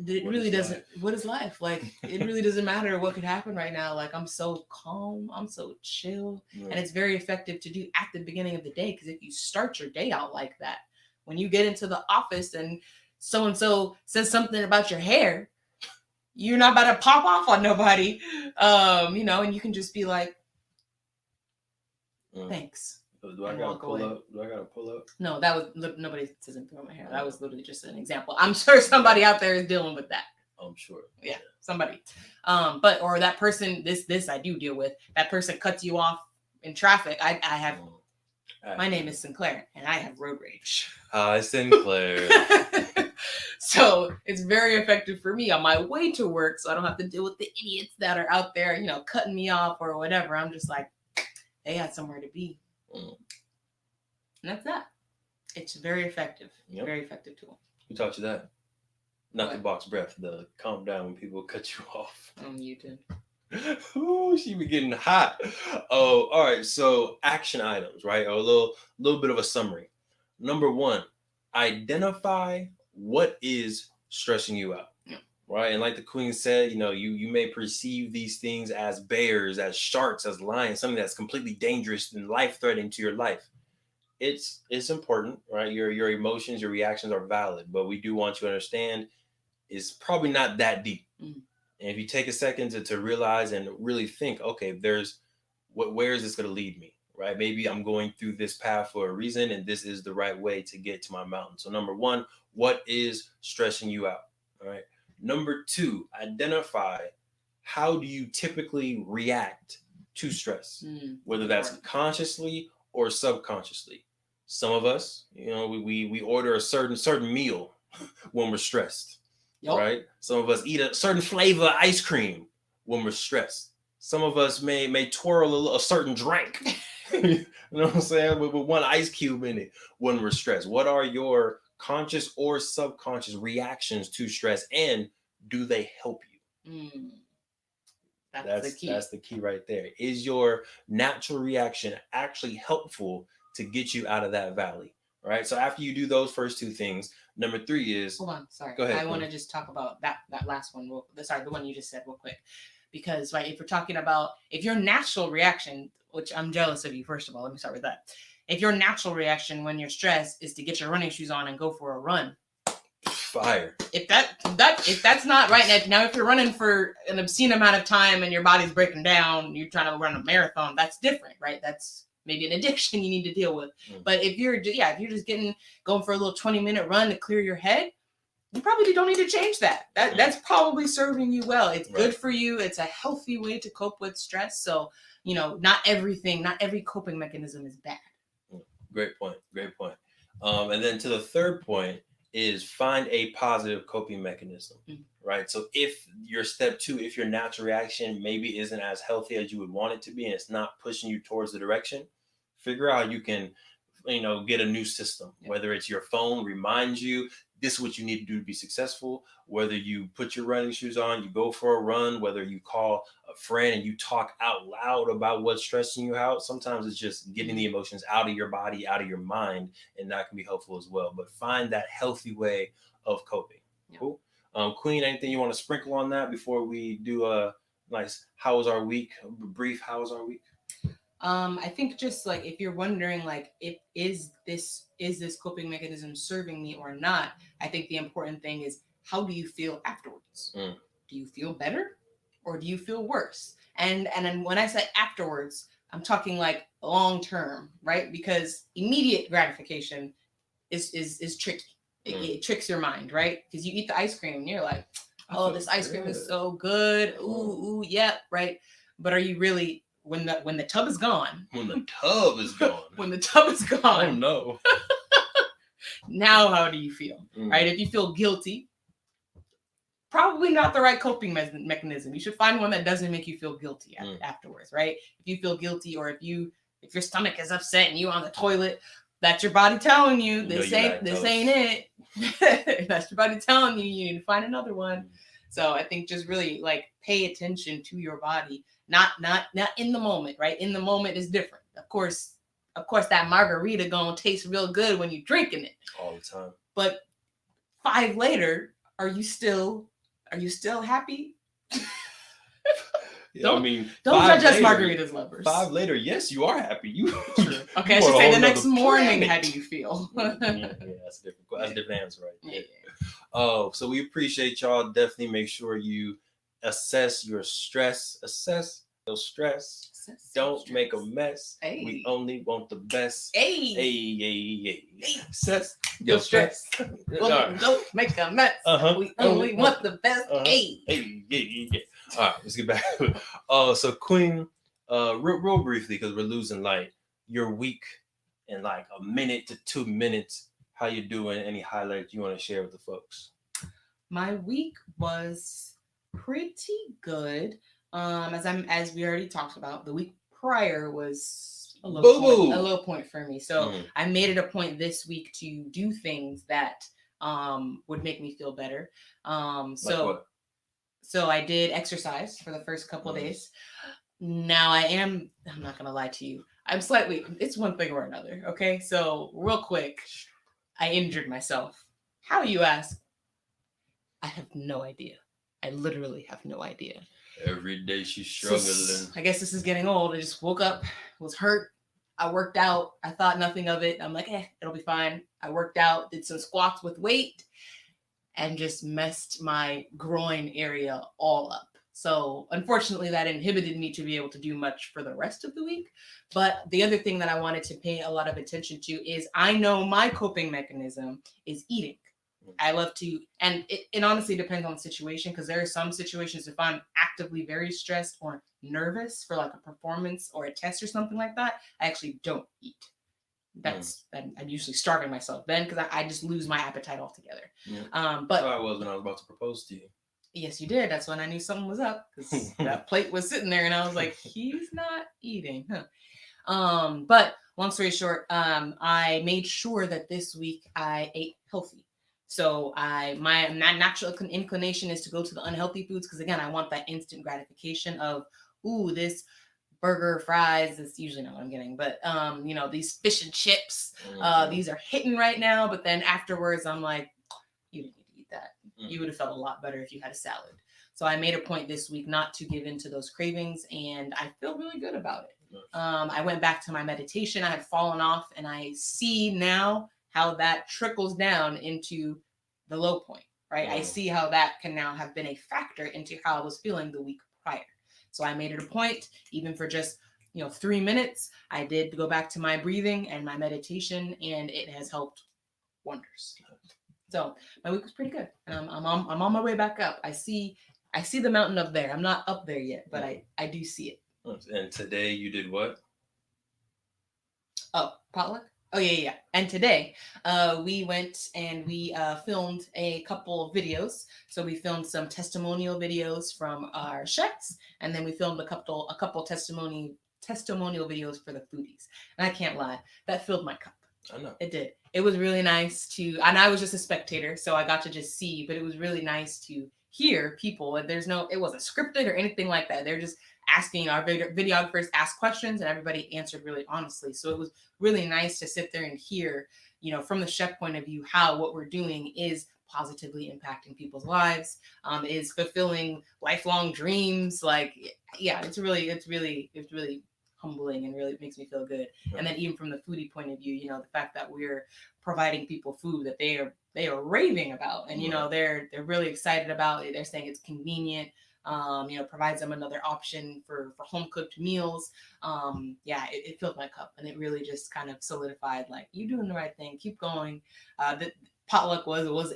it
What
really
is
doesn't.
life?
What is life? Like, it really doesn't matter what could happen right now. Like, I'm so calm, I'm so chill, and it's very effective to do at the beginning of the day. Because if you start your day out like that, when you get into the office and so says something about your hair, you're not about to pop off on nobody, and you can just be like, thanks.
Do I gotta pull up? Do I gotta pull up?
No, that was nobody says anything on my hair. That was literally just an example. I'm sure somebody out there is dealing with that.
I'm sure.
Yeah, somebody. But or that person. This I do deal with. That person cuts you off in traffic. I have. My name is Sinclair, and I have road rage.
Hi, Sinclair.
So it's very effective for me on my way to work, so I don't have to deal with the idiots that are out there, cutting me off or whatever. I'm just like, they got somewhere to be. And that's that. It's very effective. Yep. Very effective tool.
Who taught you that? Not the box breath, the calm down when people cut you off.
You did.
Ooh, she be getting hot. Oh, all right. So action items, right? Or a little bit of a summary. Number one, identify what is stressing you out.
Yeah.
Right. And like the queen said, you may perceive these things as bears, as sharks, as lions, something that's completely dangerous and life-threatening to your life. It's important, right? Your emotions, your reactions are valid, but we do want you to understand it's probably not that deep. And if you take a second to realize and really think, okay, where is this going to lead me, right? Maybe I'm going through this path for a reason, and this is the right way to get to my mountain. So number one, what is stressing you out? All right. Number two, identify how do you typically react to stress, whether that's consciously or subconsciously. Some of us, we order a certain meal when we're stressed. Yep. Right? Some of us eat a certain flavor of ice cream when we're stressed. Some of us may twirl a certain drink, you know what I'm saying, with one ice cube in it when we're stressed. What are your conscious or subconscious reactions to stress, and do they help you? That's the key. That's the key right there. Is your natural reaction actually helpful to get you out of that valley? Right. So after you do those first two things, number three is.
Hold on. Sorry.
Go ahead.
I want to just talk about that last one. The one you just said real quick. Because, right, if we're talking about if your natural reaction, which I'm jealous of you, first of all, let me start with that. If your natural reaction when you're stressed is to get your running shoes on and go for a run.
Fire.
If that's not right now, if you're running for an obscene amount of time and your body's breaking down, you're trying to run a marathon, that's different, right? That's maybe an addiction you need to deal with. But if you're just going for a little 20-minute run to clear your head, you probably don't need to change that. That's probably serving you well. It's good for you. It's a healthy way to cope with stress. So, not every coping mechanism is bad.
Great point. And then to the third point is find a positive coping mechanism, right? So if your step two, if your natural reaction maybe isn't as healthy as you would want it to be, and it's not pushing you towards the direction, figure out how you can get a new system, whether it's your phone reminds you this is what you need to do to be successful, whether you put your running shoes on, you go for a run, whether you call a friend and you talk out loud about what's stressing you out. Sometimes it's just getting the emotions out of your body, out of your mind, and that can be helpful as well. But find that healthy way of coping. Cool. Queen, anything you want to sprinkle on that before we do a nice how was our week, a brief how was our week?
I think just like if you're wondering like if is this coping mechanism serving me or not, I think the important thing is how do you feel afterwards? Do you feel better or do you feel worse? And then when I say afterwards, I'm talking like long term, right? Because immediate gratification is tricky. It tricks your mind, right? Because you eat the ice cream and you're like, oh, this ice cream is so good. Ooh, yep, right. But are you really when the tub is gone?
When the tub is gone.
When the tub is gone.
Oh no.
Now how do you feel? Right? If you feel guilty, probably not the right coping mechanism. You should find one that doesn't make you feel guilty afterwards, right? If you feel guilty or if your stomach is upset and you're on the toilet, that's your body telling you this ain't it. That's your body telling you you need to find another one. So I think just really like pay attention to your body, not in the moment, right? In the moment is different. Of course that margarita gonna taste real good when you're drinking it
all the time.
But 5 later, are you still happy? Don't judge us margaritas lovers.
5 later, yes, you are happy. You
true. Okay, I should say the next morning. How do you feel?
Yeah, that's a different answer, right? Yeah. Oh, so we appreciate y'all. Definitely make sure you assess your stress. Assess your stress. Don't make a mess.
Hey.
We only want the best.
Hey.
Assess your stress.
Don't make a mess. We only want the best.
Yeah. All right, let's get back. So Queen, real briefly, because we're losing light. Your week in like a minute to 2 minutes. How you doing? Any highlights you want to share with the folks?
My week was pretty good. As we already talked about, the week prior was a low point for me. So I made it a point this week to do things that would make me feel better. So I did exercise for the first couple of days. Now I'm not gonna lie to you. It's one thing or another. Okay. So real quick, I injured myself. How, you ask? I have no idea. I literally have no idea.
Every day she's struggling.
So, I guess this is getting old. I just woke up, was hurt. I worked out. I thought nothing of it. I'm like, it'll be fine. I worked out, did some squats with weight, and just messed my groin area all up. So unfortunately, that inhibited me to be able to do much for the rest of the week. But the other thing that I wanted to pay a lot of attention to is I know my coping mechanism is eating. I love to, and it honestly depends on the situation, because there are some situations if I'm actively very stressed or nervous for like a performance or a test or something like that, I actually don't eat. I'm usually starving myself then because I just lose my appetite altogether. But
that's how I was when I was about to propose to you.
Yes, you did. That's when I knew something was up, because that plate was sitting there and I was like, he's not eating. But long story short, I made sure that this week I ate healthy. So my natural inclination is to go to the unhealthy foods, because again, I want that instant gratification of, this burger, fries. That's usually not what I'm getting, but these fish and chips, these are hitting right now. But then afterwards, I'm like, you didn't need to eat that. You would have felt a lot better if you had a salad. So I made a point this week not to give in to those cravings, and I feel really good about it. I went back to my meditation. I had fallen off, and I see now how that trickles down into the low point, right? I see how that can now have been a factor into how I was feeling the week prior. So I made it a point, even for just 3 minutes, I did go back to my breathing and my meditation, and it has helped wonders. So my week was pretty good. I'm on my way back up. I see the mountain up there. I'm not up there yet, but I do see it.
And today you did what?
Oh, potluck? Oh, yeah. And today we went and we filmed a couple of videos. So we filmed some testimonial videos from our chefs, and then we filmed a couple testimonial videos for the foodies. And I can't lie, that filled my cup.
I know.
It did. It was really nice to, and I was just a spectator, so I got to just see, but it was really nice to hear people. And there's no, it wasn't scripted or anything like that. They're just asking, our videographers asked questions and everybody answered really honestly. So it was really nice to sit there and hear, from the chef point of view, how what we're doing is positively impacting people's lives, is fulfilling lifelong dreams. Like, yeah, it's really humbling and really makes me feel good. And then even from the foodie point of view, the fact that we're providing people food that they are raving about, and they're really excited about it. They're saying it's convenient. Provides them another option for home cooked meals. Yeah, it filled my cup, and it really just kind of solidified, like, you doing the right thing, keep going. The potluck was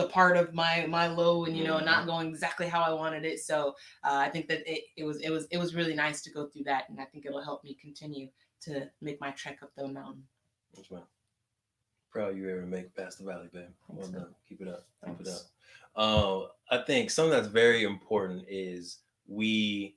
a part of my low, and not going exactly how I wanted it. So I think that it was really nice to go through that, and I think it'll help me continue to make my trek up the mountain.
That's right. Proud you ever make it past the valley, babe. Well
So,
done. Keep it up. Keep it
thanks.
up. I think something that's very important is we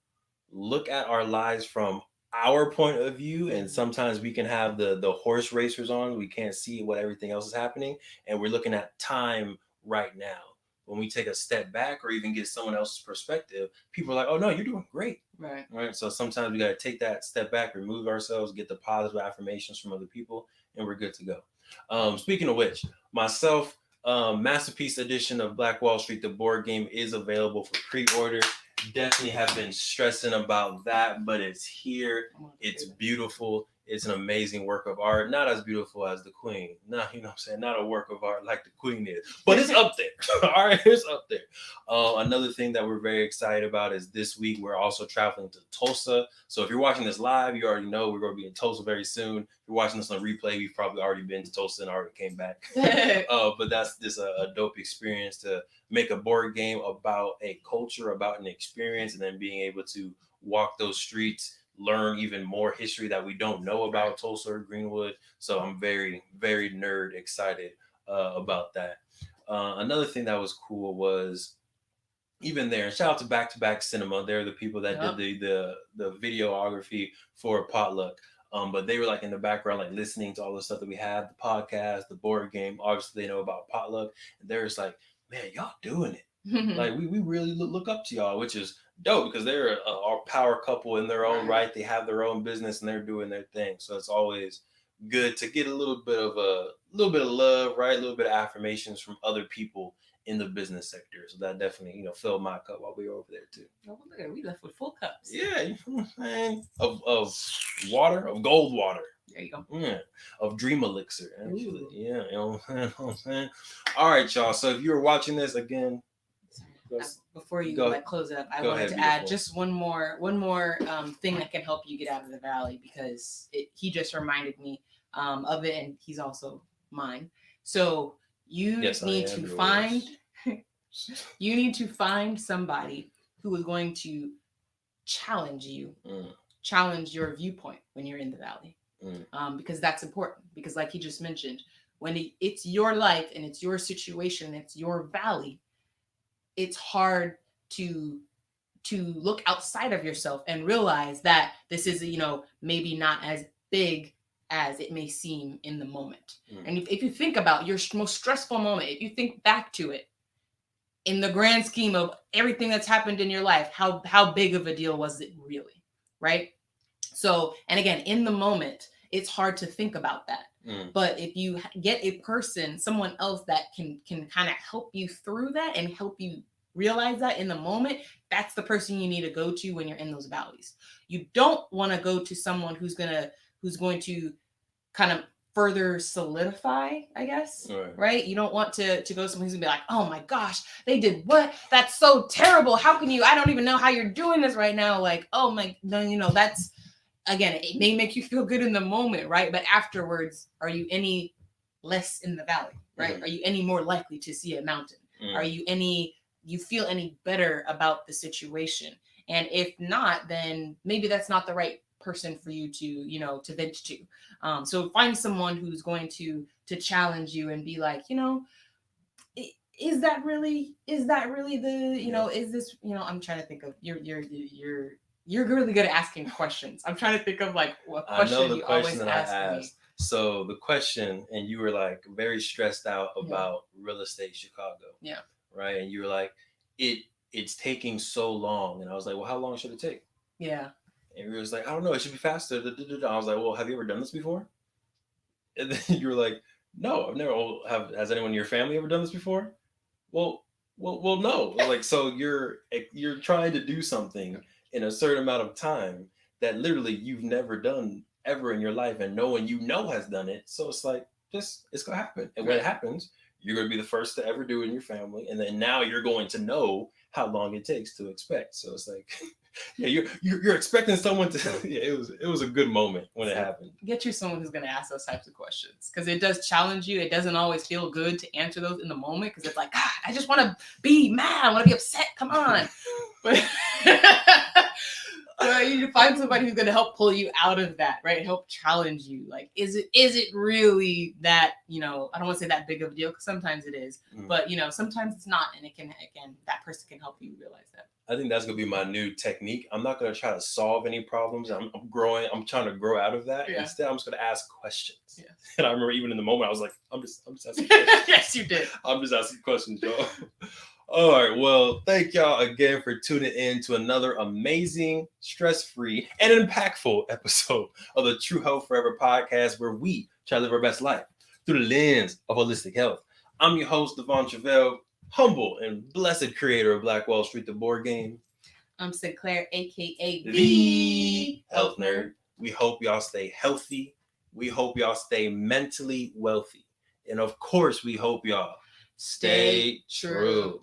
look at our lives from our point of view, and sometimes we can have the horse racers on. We can't see what everything else is happening, and we're looking at time right now. When we take a step back or even get someone else's perspective, people are like, "Oh no, you're doing great."
Right.
Right. So sometimes we got to take that step back, remove ourselves, get the positive affirmations from other people, and we're good to go. Speaking of which, myself, Masterpiece Edition of Black Wall Street, the board game, is available for pre-order. Definitely have been stressing about that, but it's here. It's beautiful. It's an amazing work of art. Not as beautiful as the Queen. Not, you know what I'm saying? Not a work of art like the Queen is, but it's up there. All right, it's up there. Another thing that we're very excited about is this week we're also traveling to Tulsa. So if you're watching this live, you already know we're going to be in Tulsa very soon. If you're watching this on replay, we've probably already been to Tulsa and already came back. But that's just a dope experience to make a board game about a culture, about an experience, and then being able to walk those streets, learn even more history that we don't know about Tulsa or Greenwood. So I'm very, very nerd excited about that. Another thing that was cool was even there. And shout out to Back Cinema. They're the people that
Yep.
did the videography for Potluck. But they were like in the background, like listening to all the stuff that we had, the podcast, the board game. Obviously, they know about Potluck, and they're just like, man, y'all doing it. Like we really look up to y'all, which is dope because they're a power couple in their own right. They have their own business and they're doing their thing. So it's always good to get a little bit of love, right? A little bit of affirmations from other people in the business sector. So that definitely, filled my cup while we were over there too.
Oh, look at, we left with full cups.
Yeah, you know what I'm saying? Of water, of gold water.
There you go.
Yeah, of dream elixir, actually.
Ooh.
Yeah, you know what I'm saying? All right, y'all. So if you're watching this again,
before you close it up, I wanted to add just one more thing that can help you get out of the valley, because he just reminded me of it, and he's also mine. So you need to find you need to find somebody who is going to challenge you, challenge your viewpoint when you're in the valley, because that's important. Because like he just mentioned, when it's your life and it's your situation, it's your valley, it's hard to look outside of yourself and realize that this is, maybe not as big as it may seem in the moment. And if you think about your most stressful moment, if you think back to it in the grand scheme of everything that's happened in your life, how big of a deal was it really, right? So, and again, in the moment, it's hard to think about that. But if you get a person, someone else that can kind of help you through that and help you realize that in the moment, that's the person you need to go to when you're in those valleys. You don't want to go to someone who's going to kind of further solidify, I guess, right? You don't want to go to someone who's gonna be like, oh my gosh, they did what? That's so terrible. How can you? I don't even know how you're doing this right now. Like, oh my, no, that's, again, it may make you feel good in the moment, right? But afterwards, are you any less in the valley, right? Are you any more likely to see a mountain? Are you feel any better about the situation? And if not, then maybe that's not the right person for you to, to vent to. So find someone who's going to challenge you and be like, is that really the, is this, I'm trying to think of you're really good at asking questions. I'm trying to think of like what question you always ask me.
So the question, and you were like very stressed out
Yeah.
about real estate Chicago,
Yeah.
right? And you were like, it's taking so long. And I was like, well, how long should it take?
Yeah.
And he was like, I don't know, it should be faster. Da, da, da, da. I was like, well, have you ever done this before? And then you were like, no, I've never. Well, has anyone in your family ever done this before? Well, well, no. Like, so you're trying to do something in a certain amount of time that literally you've never done ever in your life, and no one you know has done it. So it's like, just it's gonna happen, and when it
Right.
happens, you're gonna be the first to ever do it in your family, and then now you're going to know how long it takes to expect. So it's like, yeah, you're expecting someone to. Yeah, it was a good moment when it
So
happened.
get you someone who's going to ask those types of questions because it does challenge you. It doesn't always feel good to answer those in the moment because it's like, God, I just want to be mad. I want to be upset. Come on. But, but you need to find somebody who's going to help pull you out of that, right? Help challenge you. Like, is it really that, I don't want to say that big of a deal because sometimes it is, but sometimes it's not. And that person can help you realize that.
I think that's gonna be my new technique. I'm not gonna try to solve any problems. I'm growing. I'm trying to grow out of that.
Yeah.
Instead, I'm just gonna ask questions.
Yeah.
And I remember even in the moment, I was like, I'm just asking questions.
Yes, you did.
I'm just asking questions, y'all. All right. Well, thank y'all again for tuning in to another amazing, stress-free, and impactful episode of the True Health Forever podcast, where we try to live our best life through the lens of holistic health. I'm your host, Devon Truvel, humble and blessed creator of Black Wall Street, the board game.
I'm Sinclair, aka
The Health Nerd. We hope y'all stay healthy. We hope y'all stay mentally wealthy. And of course, we hope y'all stay true.